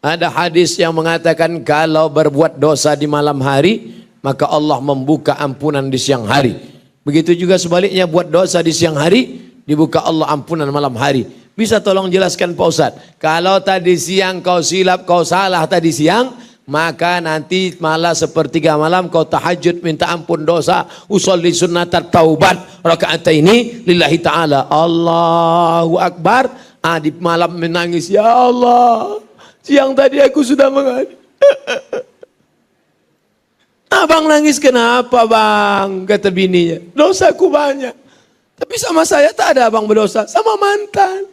Ada hadis yang mengatakan kalau berbuat dosa di malam hari, maka Allah membuka ampunan di siang hari. Begitu juga sebaliknya, buat dosa di siang hari, dibuka Allah ampunan malam hari. Bisa tolong jelaskan Pak Ustadz? Kalau tadi siang kau silap, kau salah tadi siang, maka nanti malah sepertiga malam kau tahajud minta ampun dosa, usolli sunnatat taubat rakaataini lillahi ta'ala, Allahu Akbar. Di malam menangis, ya Allah, siang tadi aku sudah mengadu. Abang nangis kenapa bang? Kata bininya, dosaku banyak. Tapi sama saya tak ada abang berdosa, sama mantan.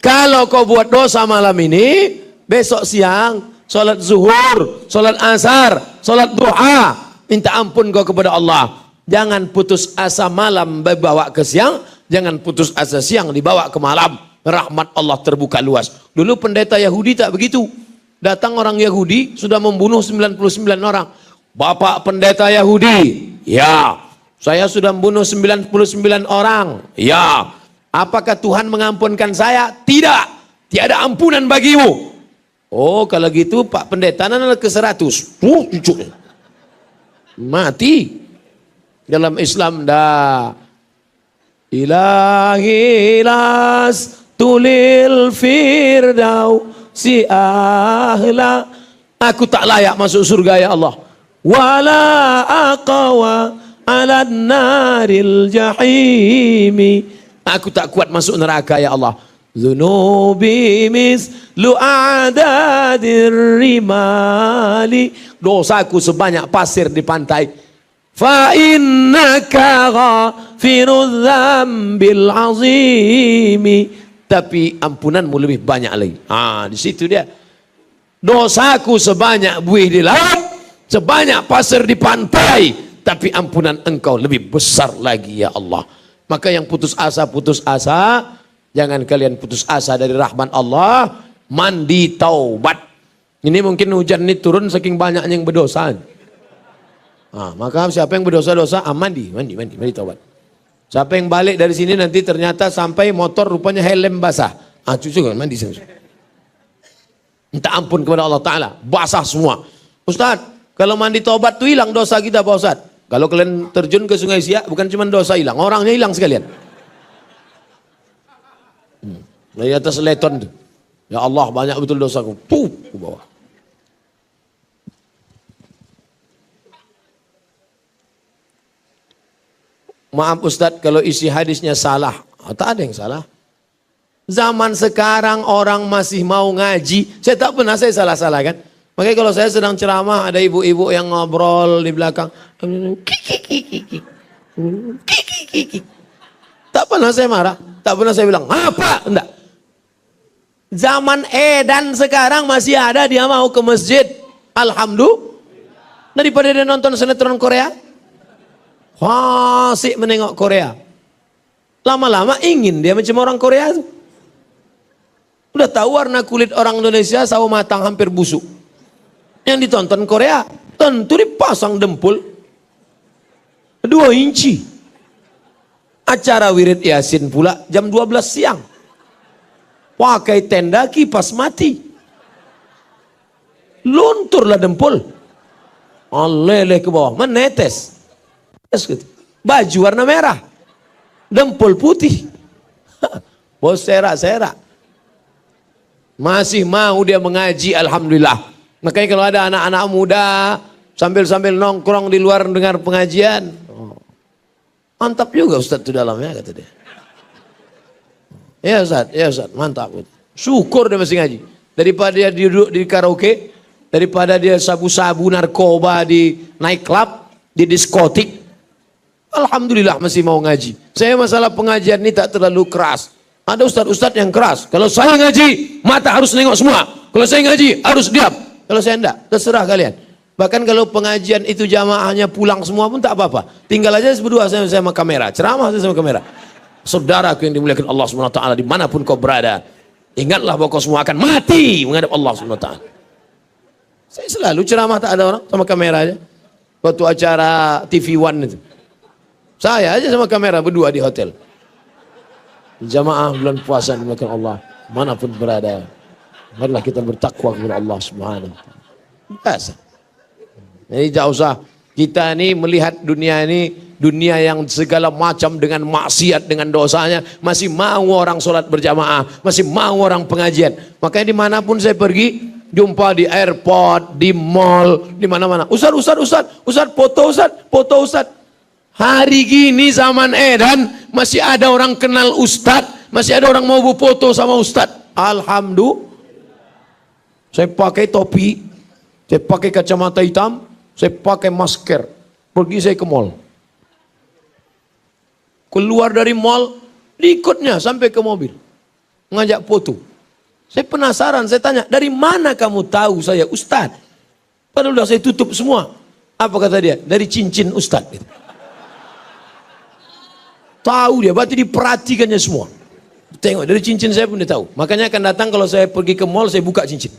Kalau kau buat dosa malam ini, besok siang, sholat zuhur, sholat asar, sholat duha, minta ampun kau kepada Allah. Jangan putus asa malam dibawa ke siang, jangan putus asa siang dibawa ke malam. Rahmat Allah terbuka luas. Dulu pendeta Yahudi tak begitu. Datang orang Yahudi sudah membunuh 99 orang. Bapak pendeta Yahudi, ya. Saya sudah membunuh 99 orang, ya. Apakah Tuhan mengampunkan saya? Tidak. Tiada ampunan bagimu. Oh, kalau gitu Pak pendeta adalah ke 100. Mati. Dalam Islam dah. Ilahi las tulil firdau si ahla. Aku tak layak masuk surga ya Allah. Wala aqwa ala naril jahimi. Aku tak kuat masuk neraka ya Allah. Zunubi mislu a'dadir rimali. Dosaku sebanyak pasir di pantai. Fa innaka ghafirudz dzambil azimi. Tapi ampunanmu lebih banyak lagi. Di situ dia. Dosaku sebanyak buih di laut, sebanyak pasir di pantai, tapi ampunan engkau lebih besar lagi ya Allah. Maka yang putus asa, jangan kalian putus asa dari rahmat Allah. Mandi taubat. Ini mungkin hujan ini turun saking banyaknya yang berdosa. Maka siapa yang berdosa-dosa, mandi taubat. Siapa yang balik dari sini nanti ternyata sampai motor rupanya helm basah. Cucu kan mandi sini. Minta ampun kepada Allah Ta'ala. Basah semua. Ustaz, kalau mandi taubat tuh hilang dosa kita Pak Ustaz. Kalau kalian terjun ke Sungai Siak, bukan cuma dosa hilang, orangnya hilang sekalian. Dari atas leton tuh. Ya Allah, banyak betul dosaku. Tuh, ke bawah. Maaf Ustadz, kalau isi hadisnya salah. Tak ada yang salah. Zaman sekarang orang masih mau ngaji. Saya tak pernah saya salah-salah kan. Makanya kalau saya sedang ceramah, ada ibu-ibu yang ngobrol di belakang. Tak pernah saya marah. Tak pernah saya bilang, apa? Enggak. Zaman edan sekarang masih ada dia mau ke masjid. Alhamdulillah. Daripada dia nonton sinetron Korea. Fasik menengok Korea. Lama-lama ingin dia macam orang Korea tuh. Udah tahu warna kulit orang Indonesia sawo matang hampir busuk. Yang ditonton Korea, tentu dipasang dempul 2 inci. Acara wirid Yasin pula jam 12 siang. Pakai tenda kipas mati. Lunturlah dempul. Leleh ke bawah, menetes. Baju warna merah. Dempul putih. Bos serak-serak. Masih mau dia mengaji, alhamdulillah. Makanya kalau ada anak-anak muda sambil-sambil nongkrong di luar dengar pengajian, mantap juga Ustaz itu dalamnya, kata dia. Ya Ustaz, mantap. Syukur dia masih ngaji. Daripada dia duduk di karaoke, daripada dia sabu-sabu narkoba di night club, di diskotik, alhamdulillah masih mau ngaji. Saya masalah pengajian ini tak terlalu keras. Ada ustadz-ustadz yang keras. Kalau saya ngaji, mata harus nengok semua. Kalau saya ngaji, harus diam. Kalau saya enggak, terserah kalian. Bahkan kalau pengajian itu jamaahnya pulang semua pun tak apa-apa. Tinggal aja berdua saya sama kamera. Ceramah saya sama kamera. Saudaraku yang dimuliakan Allah SWT, dimanapun kau berada, ingatlah bahwa kau semua akan mati menghadap Allah SWT. Saya selalu ceramah tak ada orang, sama kamera aja. Waktu acara TV One itu. Saya aja sama kamera berdua di hotel. Jamaah bulan puasa dimuliakan Allah. manapun berada. Marilah kita bertakwa kepada Allah Subhanahu wa taala. Biasa. Jadi tidak usah kita ini melihat dunia ini, dunia yang segala macam dengan maksiat, dengan dosanya, masih mau orang sholat berjamaah, masih mau orang pengajian. Makanya dimanapun saya pergi, jumpa di airport, di mall, di mana-mana. Ustaz, foto Ustaz. Hari gini zaman edan masih ada orang kenal Ustaz, masih ada orang mau foto sama Ustaz. Alhamdulillah. Saya pakai topi, saya pakai kacamata hitam, saya pakai masker. Pergi saya ke mall. Keluar dari mall, diikutnya sampai ke mobil. Ngajak foto. Saya penasaran, saya tanya, dari mana kamu tahu saya Ustaz? Padahal udah saya tutup semua. Apa kata dia? Dari cincin Ustaz. Tahu dia, berarti diperhatikannya semua. Tengok, dari cincin saya pun dia tahu. Makanya akan datang kalau saya pergi ke mall, saya buka cincin.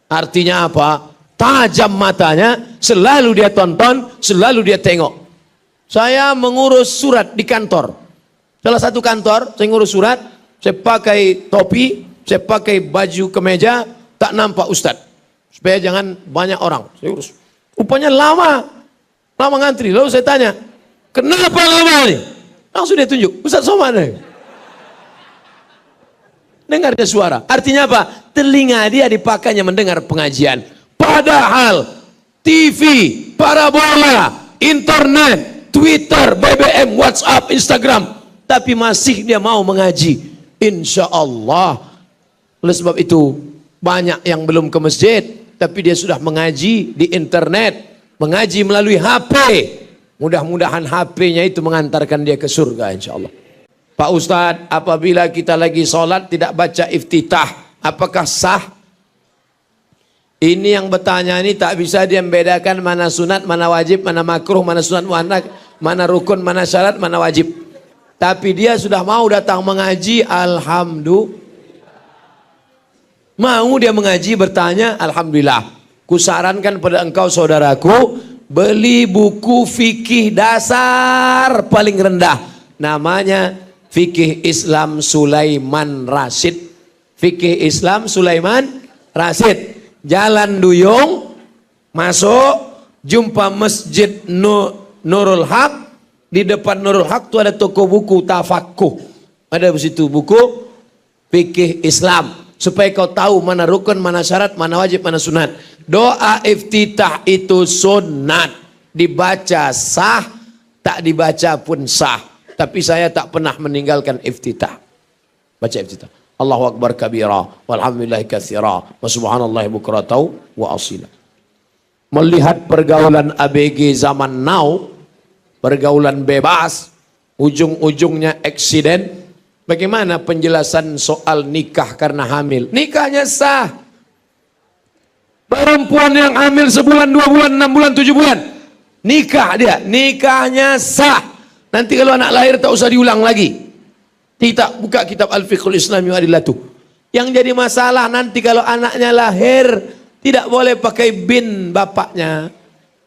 Artinya apa? Tajam matanya, selalu dia tonton, selalu dia tengok. Saya mengurus surat di kantor. Salah satu kantor, saya ngurus surat, saya pakai topi, saya pakai baju kemeja, tak nampak Ustadz. Supaya jangan banyak orang, saya urus. Rupanya lama ngantri. Lalu saya tanya, kenapa lama nih? Langsung dia tunjuk, Ustadz Somad nih. Dengar dia suara. Artinya apa? Telinga dia dipakainya mendengar pengajian. Padahal TV, parabola, internet, Twitter, BBM, WhatsApp, Instagram, tapi masih dia mau mengaji. Insya Allah. Oleh sebab itu banyak yang belum ke masjid, tapi dia sudah mengaji di internet, mengaji melalui HP. Mudah-mudahan HP-nya itu mengantarkan dia ke surga insya Allah. Pak Ustadz, apabila kita lagi sholat tidak baca iftitah, apakah sah? Ini yang bertanya ini tak bisa dia membedakan mana sunat, mana wajib, mana makruh, mana sunat, mana rukun, mana syarat, mana wajib. Tapi dia sudah mau datang mengaji, alhamdulillah. Mau dia mengaji, bertanya, alhamdulillah. Kusarankan pada engkau saudaraku, beli buku fikih dasar paling rendah. Namanya Fikih Islam Sulaiman Rasyid. Fikih Islam Sulaiman Rasyid. Jalan Duyung, masuk, jumpa Masjid Nurul Haq. Di depan Nurul Haq itu ada toko buku Tafaqquh. Ada di situ buku Fikih Islam. Supaya kau tahu mana rukun, mana syarat, mana wajib, mana sunat. Doa iftitah itu sunat. Dibaca sah, tak dibaca pun sah. Tapi saya tak pernah meninggalkan iftitah. Baca iftitah. Allahu Akbar kabira, walhamdulillahi katsira, wa subhanallahi bukratan wa asila. Melihat pergaulan ABG zaman now, pergaulan bebas, ujung-ujungnya eksiden. Bagaimana penjelasan soal nikah karena hamil? Nikahnya sah. Perempuan yang hamil sebulan, 2 bulan, 6 bulan, 7 bulan, nikah dia, nikahnya sah. Nanti kalau anak lahir tak usah diulang lagi. Kita buka kitab Al-Fiqhul Islami wa Adillatuh. Yang jadi masalah nanti kalau anaknya lahir tidak boleh pakai bin bapaknya.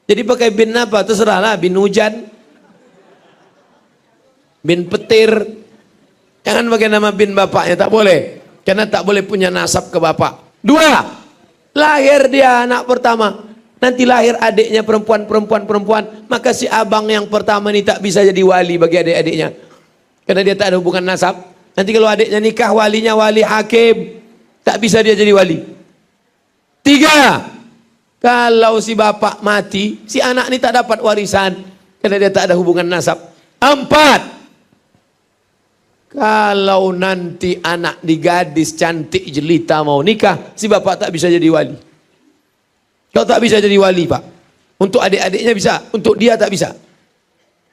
Jadi pakai bin apa? Terserahlah, bin hujan, bin petir. Jangan pakai nama bin bapaknya, tak boleh. Karena tak boleh punya nasab ke bapak. 2, lahir dia anak pertama. Nanti lahir adiknya perempuan, maka si abang yang pertama ini tak bisa jadi wali bagi adik-adiknya. Karena dia tak ada hubungan nasab. Nanti kalau adiknya nikah, walinya wali hakim, tak bisa dia jadi wali. 3, kalau si bapak mati, si anak ini tak dapat warisan. Karena dia tak ada hubungan nasab. 4, kalau nanti anak di gadis cantik jelita mau nikah, si bapak tak bisa jadi wali. Kau tak bisa jadi wali, Pak. Untuk adik-adiknya bisa, untuk dia tak bisa.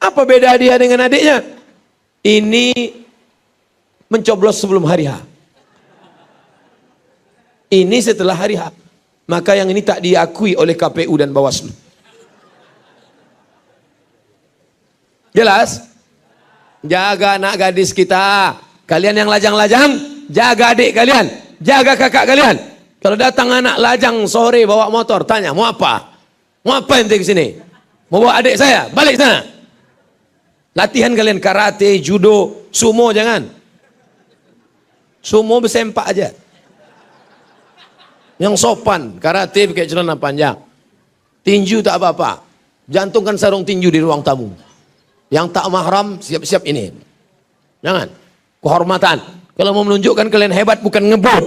Apa beda dia dengan adiknya? Ini mencoblos sebelum hari H. Ini setelah hari H. Maka yang ini tak diakui oleh KPU dan Bawaslu. Jelas? Jaga anak gadis kita. Kalian yang lajang-lajang, jaga adik kalian, jaga kakak kalian. Kalau datang anak lajang sore bawa motor, tanya, mau apa? Mau apa ente ke sini? Mau bawa adik saya? Balik sana. Latihan kalian karate, judo, sumo jangan. Sumo bersempak aja. Yang sopan, karate pakai celana panjang. Tinju tak apa-apa. Jantungkan sarung tinju di ruang tamu. Yang tak mahram, siap-siap ini. Jangan. Kehormatan. Kalau mau menunjukkan kalian hebat bukan ngebut.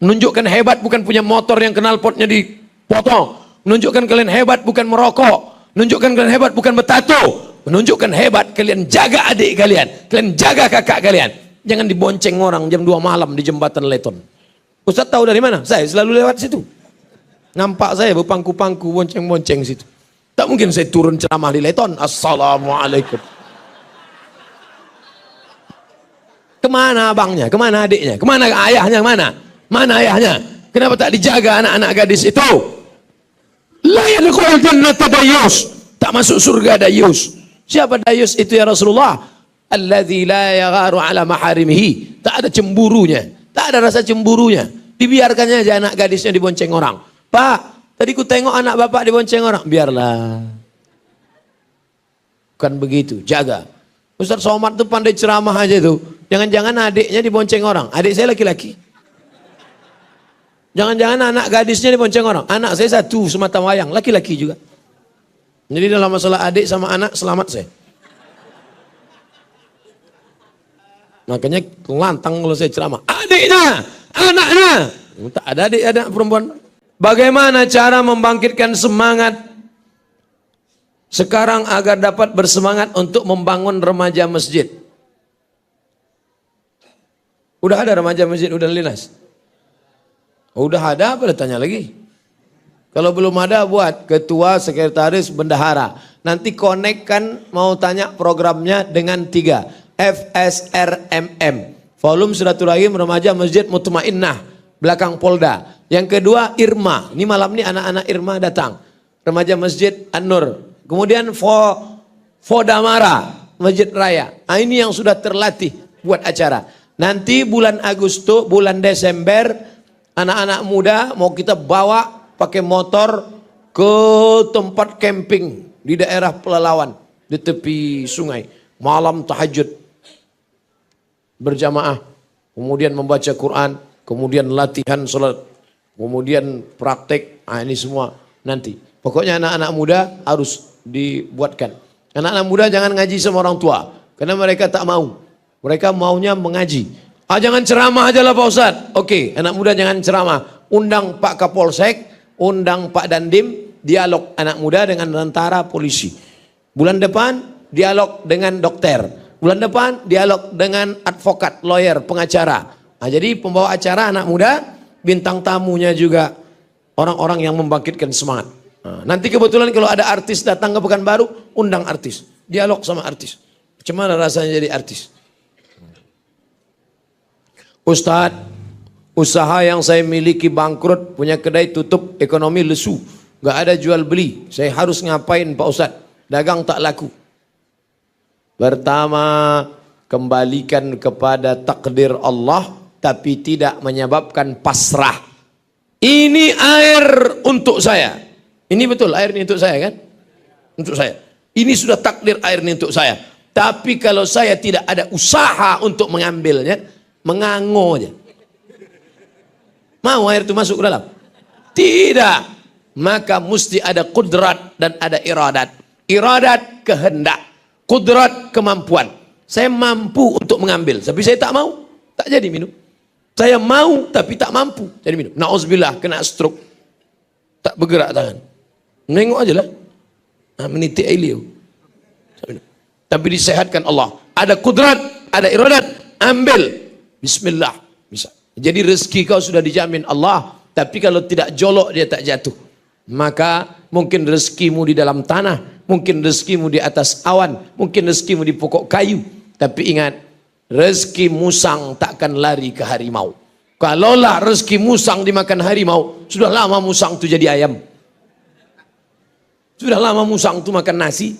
Menunjukkan hebat bukan punya motor yang knalpotnya dipotong. Menunjukkan kalian hebat bukan merokok. Menunjukkan kalian hebat bukan bertato. Menunjukkan hebat kalian jaga adik kalian. Kalian jaga kakak kalian. Jangan dibonceng orang jam 2 malam di jembatan Leton. Ustaz tahu dari mana? Saya selalu lewat situ. Nampak saya berpangku-pangku bonceng-bonceng situ. Tak mungkin saya turun ceramah di Leton. Assalamualaikum. Kemana abangnya? Kemana adiknya? Kemana ayahnya? Mana ayahnya? Kenapa tak dijaga anak-anak gadis itu? La yadkhulul jannata dayus. Tak masuk surga dayus. Siapa dayus itu ya Rasulullah? Alladzi la yagharu ala maharimihi. Tak ada cemburunya. Tak ada rasa cemburunya. Dibiarkannya aja anak gadisnya dibonceng orang. Pak, tadi ku tengok anak bapak dibonceng orang. Biarlah. Bukan begitu. Jaga. Ustaz Somad tuh pandai ceramah aja tuh. Jangan-jangan adiknya dibonceng orang. Adik saya laki-laki. Jangan-jangan anak gadisnya dibonceng orang. Anak saya satu semata wayang. Laki-laki juga. Jadi dalam masalah adik sama anak selamat saya. Makanya lantang kalau saya ceramah. Adiknya, anaknya. Tak ada adik, ada perempuan. Bagaimana cara membangkitkan semangat sekarang agar dapat bersemangat untuk membangun remaja masjid? Udah ada remaja masjid, udah linas? Udah ada, apa tanya lagi? Kalau belum ada buat ketua, sekretaris, bendahara. Nanti konekkan mau tanya programnya dengan 3. FSRMM, Volume Silaturahim Remaja Masjid Mutmainnah, belakang Polda. Yang kedua Irma, ini malam ini anak-anak Irma datang. Remaja Masjid An-Nur. Kemudian Fodamara, Masjid Raya. Nah, ini yang sudah terlatih buat acara. Nanti bulan Agustus, bulan Desember, anak-anak muda mau kita bawa pakai motor ke tempat camping di daerah Pelalawan, di tepi sungai. Malam tahajud berjamaah, kemudian membaca Quran, kemudian latihan sholat, kemudian praktek. Nah, ini semua nanti. Pokoknya anak-anak muda harus dibuatkan. Anak-anak muda jangan ngaji sama orang tua, karena mereka tak mau. Mereka maunya mengaji. Jangan ceramah aja lah Pak Ustadz. Oke, anak muda jangan ceramah. Undang Pak Kapolsek, undang Pak Dandim, dialog anak muda dengan tentara polisi. Bulan depan dialog dengan dokter. Bulan depan dialog dengan advokat, lawyer, pengacara. Nah, jadi pembawa acara anak muda, bintang tamunya juga orang-orang yang membangkitkan semangat. Nah, nanti kebetulan kalau ada artis datang ke Pekanbaru, undang artis, dialog sama artis. Bagaimana rasanya jadi artis? Ustadz, usaha yang saya miliki bangkrut, punya kedai tutup, ekonomi lesu, gak ada jual beli. Saya harus ngapain Pak Ustadz? Dagang tak laku. Pertama, kembalikan kepada takdir Allah, tapi tidak menyebabkan pasrah. Ini air untuk saya. Ini betul air ini untuk saya kan? Untuk saya. Ini sudah takdir air ini untuk saya. Tapi kalau saya tidak ada usaha untuk mengambilnya, mengango aja. Mau air itu masuk ke dalam? Tidak. Maka mesti ada kudrat dan ada iradat. Iradat kehendak. Kudrat kemampuan. Saya mampu untuk mengambil, tapi saya tak mau, tak jadi minum. Saya mau tapi tak mampu jadi minum. Nauzubillah, kena stroke, tak bergerak tangan. Nengok aja lah. Meniti air. Tapi disehatkan Allah. Ada kudrat, ada iradat, ambil. Bismillah, bisa. Jadi rezeki kau sudah dijamin Allah. Tapi kalau tidak jolok dia tak jatuh. Maka mungkin rezekimu di dalam tanah, mungkin rezekimu di atas awan, mungkin rezekimu di pokok kayu. Tapi ingat, rezeki musang takkan lari ke harimau. Kalaulah rezeki musang dimakan harimau, sudah lama musang itu jadi ayam. Sudah lama musang itu makan nasi.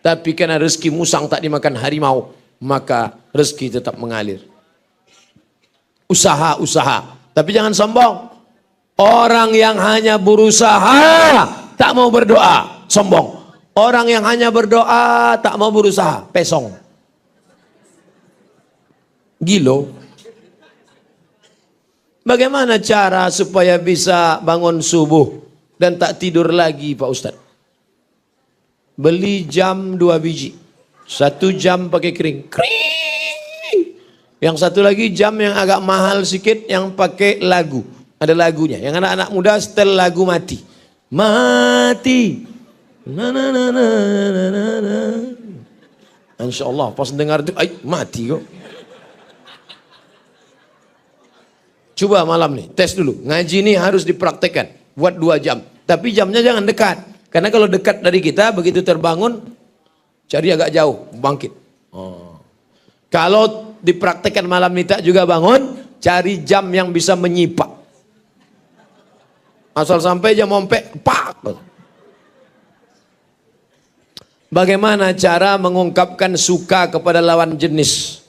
Tapi karena rezeki musang tak dimakan harimau, maka rezeki tetap mengalir. Usaha-usaha. Tapi jangan sombong. Orang yang hanya berusaha tak mau berdoa, sombong. Orang yang hanya berdoa tak mau berusaha, pesong. Gilo. Bagaimana cara supaya bisa bangun subuh dan tak tidur lagi Pak Ustadz? Beli jam 2 biji. 1 jam pakai kering. Kring. Yang satu lagi jam yang agak mahal sedikit yang pakai lagu. Ada lagunya. Yang anak-anak muda setel lagu mati. Mati. Na na na na na na na. Insya Allah pas dengar itu, mati kok. Coba malam nih, tes dulu. Ngaji ini harus dipraktekkan. Buat 2 jam. Tapi jamnya jangan dekat. Karena kalau dekat dari kita, begitu terbangun, cari agak jauh, bangkit. Kalau dipraktekkan malam ini tak juga bangun, cari jam yang bisa menyipak. Asal sampai jam ompek, pak. Bagaimana cara mengungkapkan suka kepada lawan jenis?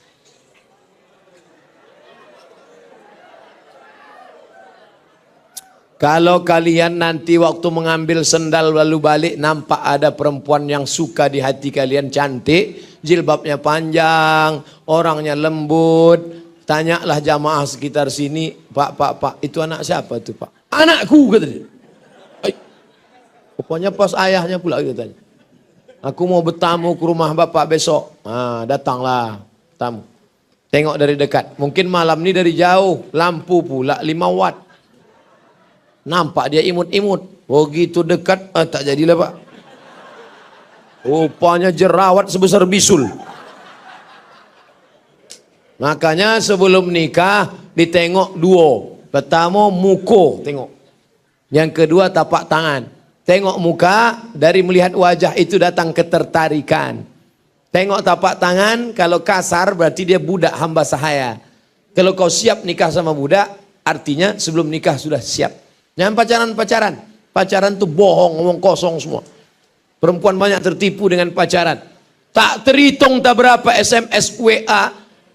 Kalau kalian nanti waktu mengambil sendal lalu balik nampak ada perempuan yang suka di hati kalian, cantik, jilbabnya panjang, orangnya lembut, tanyalah jamaah sekitar sini, Pak, itu anak siapa tuh Pak? Anakku, kata dia. Pokoknya pas ayahnya pula dia tanya. Aku mau bertamu ke rumah bapak besok. Datanglah tamu. Tengok dari dekat. Mungkin malam ini dari jauh, lampu pula 5 watt. Nampak dia imut-imut. Begitu dekat, tak jadilah Pak. Rupanya jerawat sebesar bisul. Makanya sebelum nikah ditengok 2. Pertama muka, tengok. Yang kedua tapak tangan. Tengok muka, dari melihat wajah itu datang ketertarikan. Tengok tapak tangan, kalau kasar berarti dia budak hamba sahaya. Kalau kau siap nikah sama budak, artinya sebelum nikah sudah siap. Jangan pacaran-pacaran. Pacaran tuh bohong, ngomong kosong semua. Perempuan banyak tertipu dengan pacaran. Tak terhitung tak berapa SMS, WA,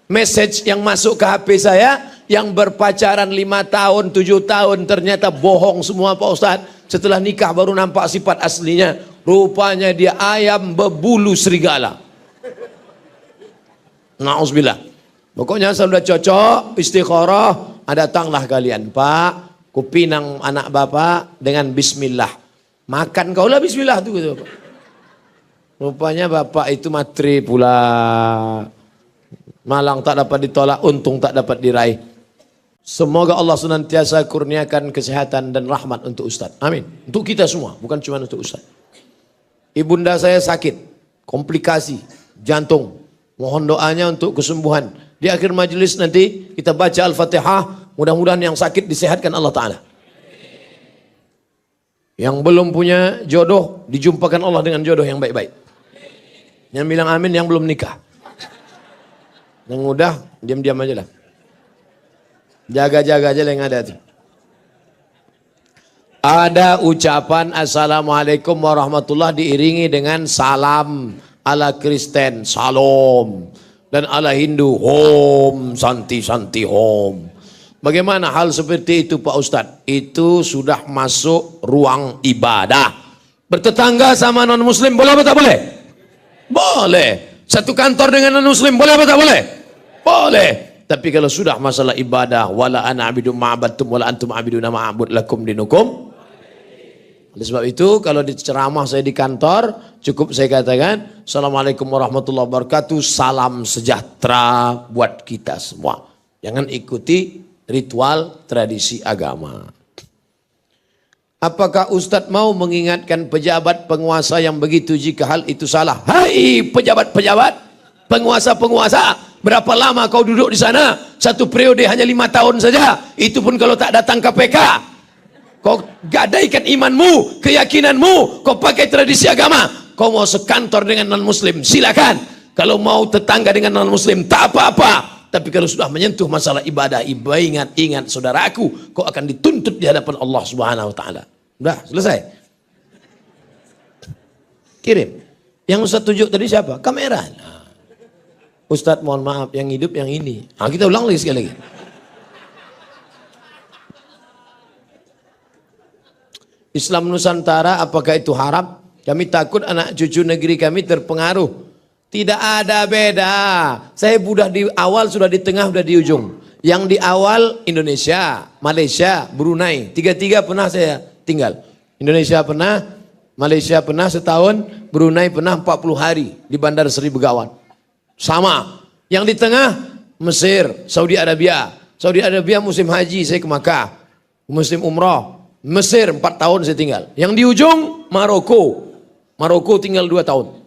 message yang masuk ke HP saya, yang berpacaran 5 tahun, 7 tahun, ternyata bohong semua Pak Ustadz. Setelah nikah baru nampak sifat aslinya. Rupanya dia ayam berbulu serigala. Na'udzubillah. Pokoknya sudah cocok, istikharah, datanglah kalian. Pak, kupinang anak bapak dengan bismillah. Makan kaulah bismillah tuh gitu. Rupanya bapak itu matri pula. Malang tak dapat ditolak, untung tak dapat diraih. Semoga Allah senantiasa kurniakan kesehatan dan rahmat untuk Ustaz. Amin. Untuk kita semua, bukan cuma untuk Ustaz. Ibunda saya sakit, komplikasi, jantung. Mohon doanya untuk kesembuhan. Di akhir majelis nanti kita baca Al-Fatihah. Mudah-mudahan yang sakit disehatkan Allah Ta'ala. Yang belum punya jodoh, dijumpakan Allah dengan jodoh yang baik-baik. Yang bilang amin yang belum nikah. Yang udah, diam-diam aja lah. Jaga-jaga aja yang ada tuh. Ada ucapan Assalamualaikum warahmatullah diiringi dengan salam ala Kristen, Salam. Dan ala Hindu, Om, Santi Om. Bagaimana hal seperti itu Pak Ustadz? Itu sudah masuk ruang ibadah. Bertetangga sama non muslim boleh apa tak boleh? Boleh. Satu kantor dengan non muslim boleh apa tak boleh? Boleh. Tapi kalau sudah masalah ibadah, wala ana abidu ma'abadtum wala antum abiduna ma'abud lakum dinukum. Oleh sebab itu kalau di ceramah saya di kantor, cukup saya katakan Assalamualaikum warahmatullahi wabarakatuh, salam sejahtera buat kita semua. Jangan ikuti ritual tradisi agama. Apakah Ustadz mau mengingatkan pejabat penguasa yang begitu jika hal itu salah? Hai pejabat-pejabat, penguasa-penguasa, berapa lama kau duduk di sana? 1 periode hanya 5 tahun saja. Itu pun kalau tak datang KPK. Kau gadaikan imanmu, keyakinanmu, kau pakai tradisi agama. Kau mau sekantor dengan non-muslim, silakan. Kalau mau tetangga dengan non-muslim, tak apa-apa. Tapi kalau sudah menyentuh masalah ibadah, ingat saudaraku, kau akan dituntut di hadapan Allah Subhanahu wa taala. Udah, selesai. Kirim. Yang Ustaz tunjuk tadi siapa? Kamera. Nah. Ustaz mohon maaf, yang hidup yang ini. Nah, kita ulang lagi sekali lagi. Islam Nusantara apakah itu haram? Kami takut anak cucu negeri kami terpengaruh. Tidak ada beda. Saya sudah di awal, sudah di tengah, sudah di ujung. Yang di awal Indonesia, Malaysia, Brunei. Tiga-tiga pernah saya tinggal. Indonesia pernah, Malaysia pernah setahun, Brunei pernah 40 hari di Bandar Seri Begawan. Sama. Yang di tengah Mesir, Saudi Arabia. Saudi Arabia musim haji saya ke Makkah. Musim umrah. Mesir 4 tahun saya tinggal. Yang di ujung Maroko. Maroko tinggal 2 tahun.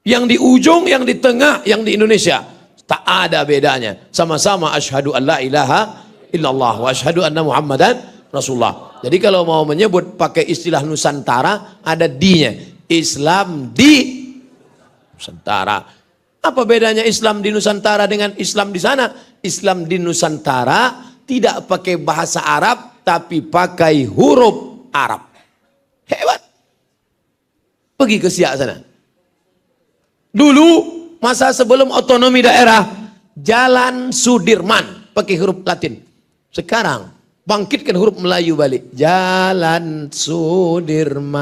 Yang di ujung, yang di tengah, yang di Indonesia. Tak ada bedanya. Sama-sama asyhadu an la ilaha illallah wa asyhadu anna Muhammadan Rasulullah. Jadi kalau mau menyebut pakai istilah Nusantara, ada di-nya. Islam di Nusantara. Apa bedanya Islam di Nusantara dengan Islam di sana? Islam di Nusantara tidak pakai bahasa Arab, tapi pakai huruf Arab. Hebat. Pergi ke Siak sana. Dulu, masa sebelum otonomi daerah, Jalan Sudirman pakai huruf Latin. Sekarang, bangkitkan huruf Melayu balik. Jalan Sudirman.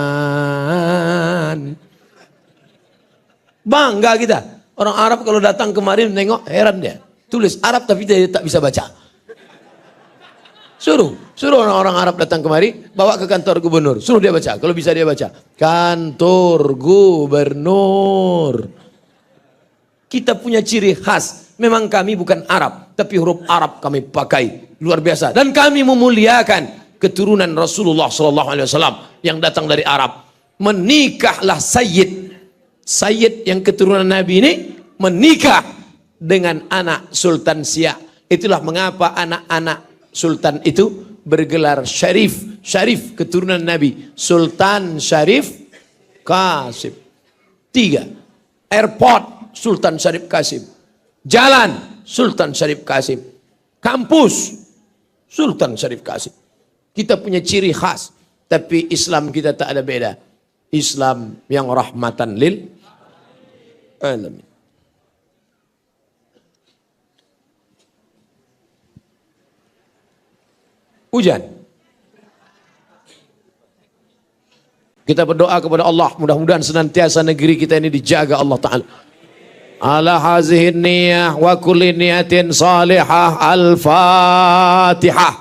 Bangga kita. Orang Arab kalau datang kemarin nengok, heran dia. Tulis Arab tapi dia tak bisa baca. Suruh orang-orang Arab datang kemari, bawa ke kantor gubernur. Suruh dia baca, kalau bisa dia baca. Kantor gubernur. Kita punya ciri khas. Memang kami bukan Arab, tapi huruf Arab kami pakai. Luar biasa. Dan kami memuliakan keturunan Rasulullah SAW yang datang dari Arab. Menikahlah Sayyid. Sayyid yang keturunan Nabi ini menikah dengan anak Sultan Siak. Itulah mengapa anak-anak Sultan itu bergelar Syarif. Syarif keturunan Nabi. Sultan Syarif Qasim. 3. Airport Sultan Syarif Qasim. Jalan Sultan Syarif Qasim. Kampus Sultan Syarif Qasim. Kita punya ciri khas. Tapi Islam kita tak ada beda. Islam yang rahmatan lil alamin. Hujan. Kita berdoa kepada Allah, mudah-mudahan senantiasa negeri kita ini dijaga Allah Ta'ala. Ala hazihin niyah wa kulli niyatin salihah. Al-Fatihah.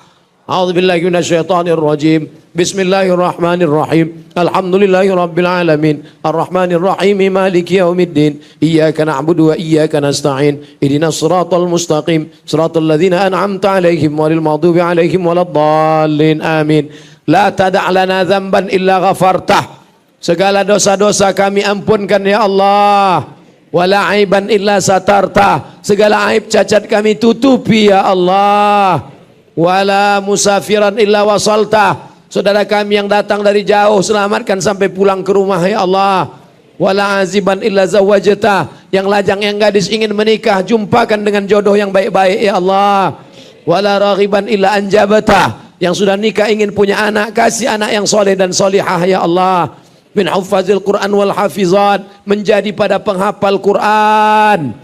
A'udzu billahi minasyaitonir rajim. Bismillahirrahmanirrahim. Alhamdulillahi rabbil alamin. Arrahmanir rahim. Maliki yaumiddin. Iyyaka na'budu wa iyyaka nasta'in. Ihdinas siratal mustaqim. Siratal ladzina an'amta 'alaihim ghairil maghdubi 'alaihim waladdallin. Amin. La tada' lana dzamban illa ghafartah. Segala dosa-dosa kami ampunkan ya Allah. Wala aiban illa satartah. Segala aib cacat kami tutupi ya Allah. Wala musafiran illa wasaltah. Saudara kami yang datang dari jauh selamatkan sampai pulang ke rumah ya Allah. Wala aziban illa zawajatah. Yang lajang yang gadis ingin menikah, jumpakan dengan jodoh yang baik-baik ya Allah. Wala raghiban illa anjabatah. Yang sudah nikah ingin punya anak, kasih anak yang soleh dan solihah ya Allah. Min hufazil Quran wal hafizat. Menjadi pada penghafal Quran.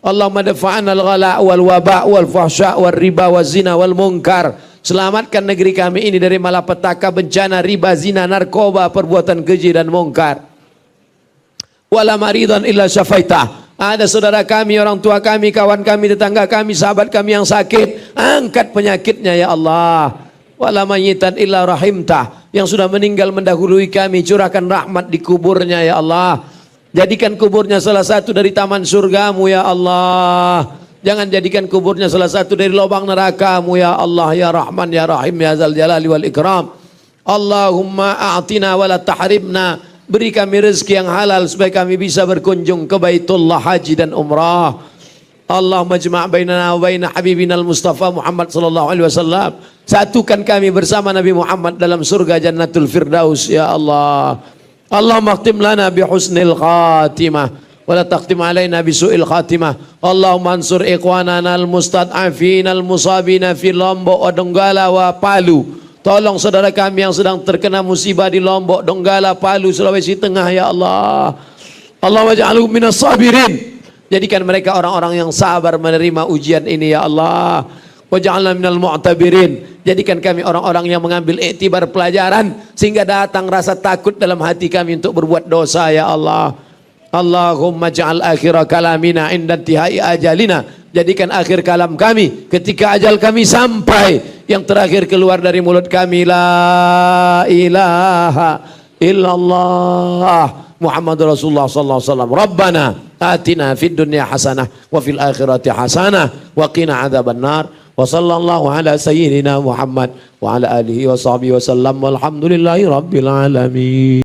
Allahumma dafa'ana al-ghala wal waba' wal fahsya' wal riba wal zina wal munkar. Selamatkan negeri kami ini dari malapetaka, bencana, riba, zina, narkoba, perbuatan keji dan mungkar. Wala maridan illa syafaitah. Ada saudara kami, orang tua kami, kawan kami, tetangga kami, sahabat kami yang sakit, angkat penyakitnya ya Allah. Wala mayyitan illa rahimtah. Yang sudah meninggal mendahului kami, curahkan rahmat di kuburnya ya Allah. Jadikan kuburnya salah satu dari taman surgamu ya Allah. Jangan jadikan kuburnya salah satu dari lubang nerakamu ya Allah, ya Rahman, ya Rahim, ya Zal Jalali wal Ikram. Allahumma a'tina wa la tahrimna. Beri kami rezeki yang halal supaya kami bisa berkunjung ke Baitullah haji dan umrah. Allahumma jma' bainana wa baina habibina al-Mustafa Muhammad sallallahu alaihi wasallam. Satukan kami bersama Nabi Muhammad dalam surga Jannatul Firdaus ya Allah. Allahumma khtim lana bi husnil khatimah. Wala taqtim alaina bisu'il khatimah. Allahumma ansur ikhwanana al-mustad'afin al-musabina fi Lombok, Donggala wa Palu. Tolong saudara kami yang sedang terkena musibah di Lombok, Donggala, Palu, Sulawesi Tengah ya Allah. Allahumma ja'alhum minas sabirin. Jadikan mereka orang-orang yang sabar menerima ujian ini ya Allah. Waj'alna minal mu'tabirin. Jadikan kami orang-orang yang mengambil iktibar pelajaran sehingga datang rasa takut dalam hati kami untuk berbuat dosa ya Allah. Allahumma ja'al akhira kalamina inda intihai ajalina jadikan akhir kalam kami ketika ajal kami sampai, yang terakhir keluar dari mulut kami la ilaha illallah Muhammadur Rasulullah sallallahu alaihi wasallam. Rabbana atina fid dunya hasanah wa fil akhirati hasanah wa qina adzabannar. Wa sallallahu ala sayyidina Muhammad wa ala alihi wa sahbihi wa sallam walhamdulillahi rabbil alamin.